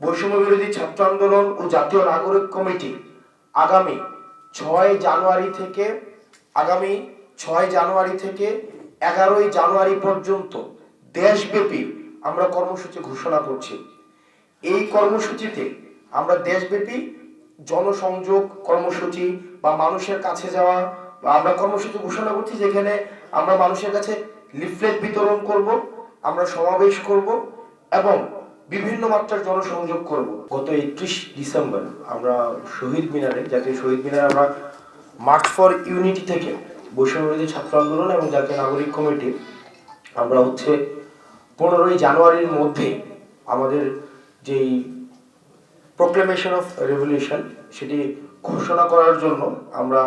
বৈষম্য বিরোধী ছাত্র আন্দোলন ও জাতীয় নাগরিক কমিটি আগামী 6 জানুয়ারি থেকে 11 জানুয়ারি পর্যন্ত দেশব্যাপী আমরা কর্মসূচি ঘোষণা করছি। এই কর্মসূচিতে আমরা দেশব্যাপী জনসংযোগ কর্মসূচি বা মানুষের কাছে যাওয়া বা আমরা কর্মসূচি ঘোষণা করছি, যেখানে আমরা মানুষের কাছে লিফলেট বিতরণ করব, আমরা সমাবেশ করব এবং বিভিন্ন মাত্রার জনসংযোগ করব। গত 31 ডিসেম্বর আমরা শহীদ মিনারে, জাতীয় শহীদ মিনারে আমরা মার্চ ফর ইউনিটি থেকে বৈষম্য বিরোধী ছাত্র আন্দোলন এবং জাতীয় নাগরিক কমিটি আমরা 15 জানুয়ারির মধ্যে আমাদের যেই প্রোক্লেমেশন অফ রেভলিউশন সেটি ঘোষণা করার জন্য আমরা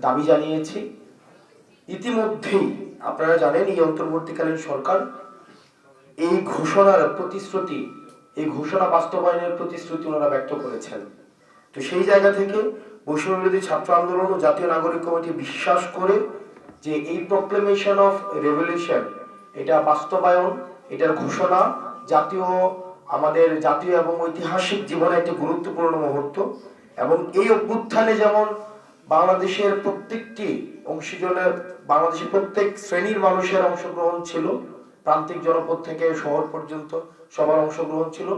দাবি জানিয়েছি। ইতিমধ্যেই আপনারা জানেন এই অন্তর্বর্তীকালীন সরকার এই ঘোষণা বাস্তবায়নের প্রতিশ্রুতি ওনারা ব্যক্ত করেছেন। তো সেই জায়গা থেকে বৈষম্য বিরোধী ছাত্র আন্দোলন ও জাতীয় নাগরিক কমিটি বিশ্বাস করে যে এই প্রোক্লেমেশন অফ রেভলিউশন এটা বাস্তবায়ন, এটার ঘোষণা আমাদের জাতীয় এবং ঐতিহাসিক জীবনে একটি গুরুত্বপূর্ণ মুহূর্ত। এবং এই অভ্যুত্থানে যেমন বাংলাদেশের প্রত্যেকটি অংশীজনের, বাংলাদেশের প্রত্যেক শ্রেণীর মানুষের অংশগ্রহণ ছিল, প্রান্তিক জনপদ থেকে শহর পর্যন্ত সবার অংশগ্রহণ ছিল,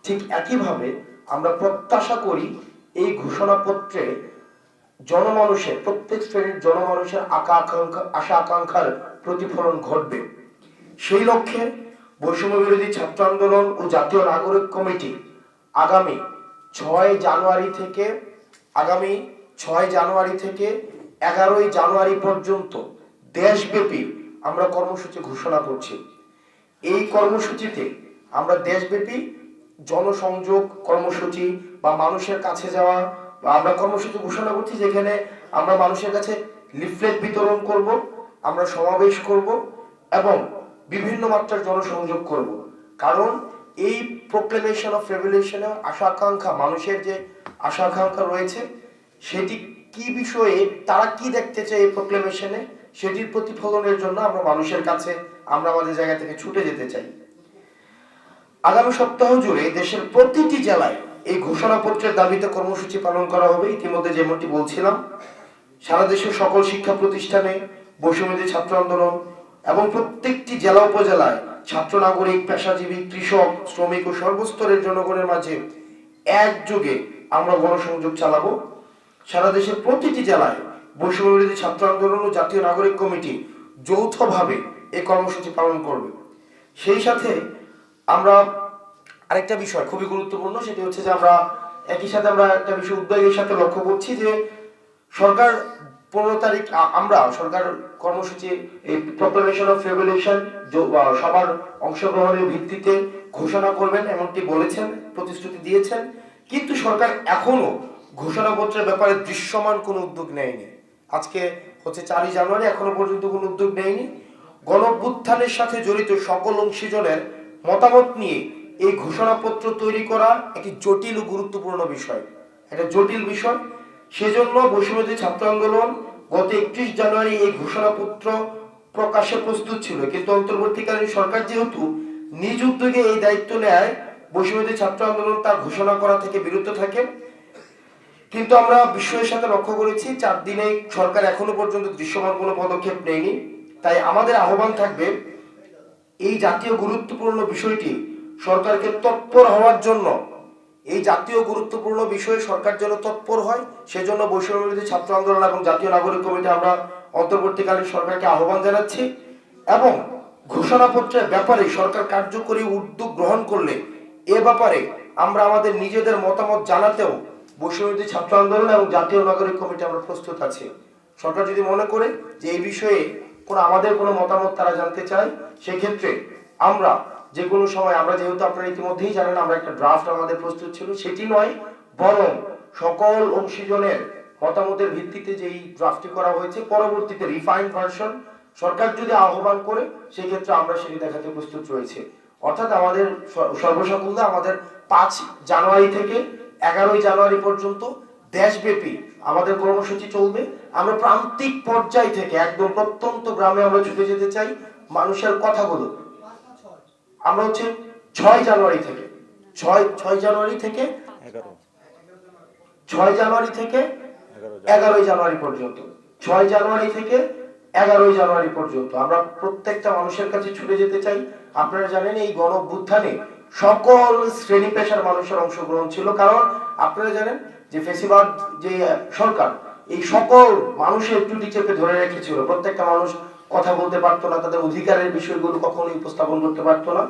ঠিক একইভাবে আমরা প্রত্যাশা করি এই ঘোষণাপত্রে জনমানুষের, প্রত্যেক শ্রেণীর জনমানুষের আশা আকাঙ্ক্ষার প্রতিফলন ঘটবে। সেই লক্ষ্যে বৈষম্য বিরোধী ছাত্র আন্দোলন ও জাতীয় নাগরিক কমিটি আগামী 6 জানুয়ারি থেকে 11 জানুয়ারি পর্যন্ত দেশব্যাপী আমরা কর্মসূচি ঘোষণা করছি। এই কর্মসূচিতে আমরা দেশব্যাপী জনসংযোগ কর্মসূচি বা মানুষের কাছে যাওয়া বা আমরা কর্মসূচি ঘোষণা করছি, যেখানে আমরা মানুষের কাছে লিফলেট বিতরণ করব, আমরা সমাবেশ করব এবং বিভিন্ন মাত্রার জনসংযোগ করব। কারণ এই প্রোক্লেমেশন অফ রেভলিউশনে মানুষের যে আশা আকাঙ্ক্ষা রয়েছে, সেটি কি বিষয়ে তারা কি দেখতে চায় এই প্রোক্লেমেশনে, সেটির প্রতিফলনের জন্য আমরা মানুষের কাছে, আমরা আমাদের জায়গা থেকে ছুটে যেতে চাই। আগামী সপ্তাহ জুড়ে দেশের প্রতিটি জেলায় এই ঘোষণাপত্রের দাবিতে কর্মসূচি পালন করা হবে। ইতিমধ্যে যেমনটি বলছিলাম, সারা দেশের সকল শিক্ষা প্রতিষ্ঠানে বৈষম্য বিরোধী ছাত্র আন্দোলন এবং প্রত্যেকটি জেলা উপজেলায় ছাত্র, নাগরিক, পেশাজীবী, কৃষক, শ্রমিক ও সর্বস্তরের জনগণের মাঝে একযোগে আমরা গণসংযোগ চালাবো। সারা দেশের প্রতিটি জেলায় বৈষম্য বিরোধী ছাত্র আন্দোলন ও জাতীয় নাগরিক কমিটি যৌথভাবে এই কর্মসূচি পালন করবে। সেই সাথে আমরা আরেকটা বিষয় খুবই গুরুত্বপূর্ণ, সেটি হচ্ছে যে আমরা একই সাথে আমরা একটা বিষয় উদ্বেগের সাথে লক্ষ্য করছি যে সরকার 15 তারিখ সরকার কর্মসূচি এই প্রোক্লেমেশন অফ রেভলিউশন সবার অংশগ্রহণের ভিত্তিতে ঘোষণা করবেন এমনটি বলেছেন, প্রতিশ্রুতি দিয়েছেন, কিন্তু সরকার এখনো ঘোষণাপত্রের ব্যাপারে দৃশ্যমান কোনো উদ্যোগ নেয়নি। আজকে 4 জানুয়ারি, এখনো পর্যন্ত কোনো উদ্যোগ নেয়নি। গণঅভ্যুত্থানের সাথে জড়িত সকল অংশীজনের মতামত নিয়ে এই ঘোষণাপত্র তৈরি করা একটি জটিল ও গুরুত্বপূর্ণ বিষয়, একটা জটিল বিষয়। সেজন্য বৈষম্য বিরোধী ছাত্র আন্দোলন গত 31 জানুয়ারি এই ঘোষণাপত্র প্রকাশে প্রস্তুত ছিল, কিন্তু অন্তর্বর্তীকালীন সরকার যেহেতু নিজ উদ্যোগে এই দায়িত্ব নেয়, বৈষম্য বিরোধী ছাত্র আন্দোলন তার ঘোষণা করা থেকে বিরত থাকে। কিন্তু আমরা বিস্ময়ের সাথে লক্ষ্য করেছি 4 দিনে সরকার এখনো পর্যন্ত দৃশ্যমান কোনো পদক্ষেপ নেয়নি। তাই আমাদের আহ্বান থাকবে এই জাতীয় গুরুত্বপূর্ণ বিষয়টি সরকারকে তৎপর হওয়ার জন্য, এই জাতীয় গুরুত্বপূর্ণ বিষয়ে সরকার যেন তৎপর হয়, সেজন্য বৈষম্য বিরোধী ছাত্র আন্দোলন এবং জাতীয় নাগরিক কমিটি আমরা অন্তর্বর্তীকালীন সরকারকে আহ্বান জানাচ্ছি। এবং ঘোষণাপত্রের ব্যাপারে সরকার কার্যকরী উদ্যোগ গ্রহণ করলে এ ব্যাপারে আমরা আমাদের নিজেদের মতামত জানাতেও বৈষম্য বিরোধী ছাত্র আন্দোলন এবং জাতীয় নাগরিক কমিটি আমরা প্রস্তুত আছি। সরকার যদি মনে করে যে এই বিষয়ে আমাদের কোনো মতামত তারা জানতে চায়, সেক্ষেত্রে আমরা যে কোনো সময়, আমরা যেহেতু আপনারা ইতিমধ্যেই জানেন আমরা একটা ড্রাফট আমাদের প্রস্তুত ছিল, সেটি নয় বরং সকল অংশীজনের মতামতের ভিত্তিতে যেই ড্রাফটটি করা হয়েছে, পরবর্তীতে রিফাইন্ড ভার্সন সরকার যদি আহ্বান করে, সেক্ষেত্রে আমরা সেটি দেখাতে প্রস্তুত রয়েছে। অর্থাৎ আমাদের সর্বসাকুল্যে আমাদের 5 জানুয়ারি থেকে 11 জানুয়ারি পর্যন্ত দেশব্যাপী আমাদের কর্মসূচি চলবে। আমরা প্রান্তিক পর্যায় থেকে একদম প্রত্যন্ত গ্রামে আমরা ছুটে যেতে চাই, মানুষের কথাগুলো আমরা 6 জানুয়ারি থেকে ছয় জানুয়ারি থেকে 11 জানুয়ারি পর্যন্ত 6 জানুয়ারি থেকে 11 জানুয়ারি পর্যন্ত আমরা প্রত্যেকটা মানুষের কাছে ছুটে যেতে চাই। আপনারা জানেন এই গণ অভ্যুত্থানে সকল শ্রেণী পেশার মানুষের অংশগ্রহণ ছিল, কারণ আপনারা জানেন যে ফেসিবাদ যে সরকার এই সকল মানুষের টুটি চেপে ধরে রেখেছিল। প্রত্যেকটা মানুষ কথা বলতে পারতো না, তাদের অধিকারের বিষয়গুলো কখনোই উপস্থাপন করতে পারতো না।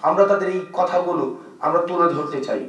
আমরা তাদের এই কথাগুলো আমরা তুলে ধরতে চাই।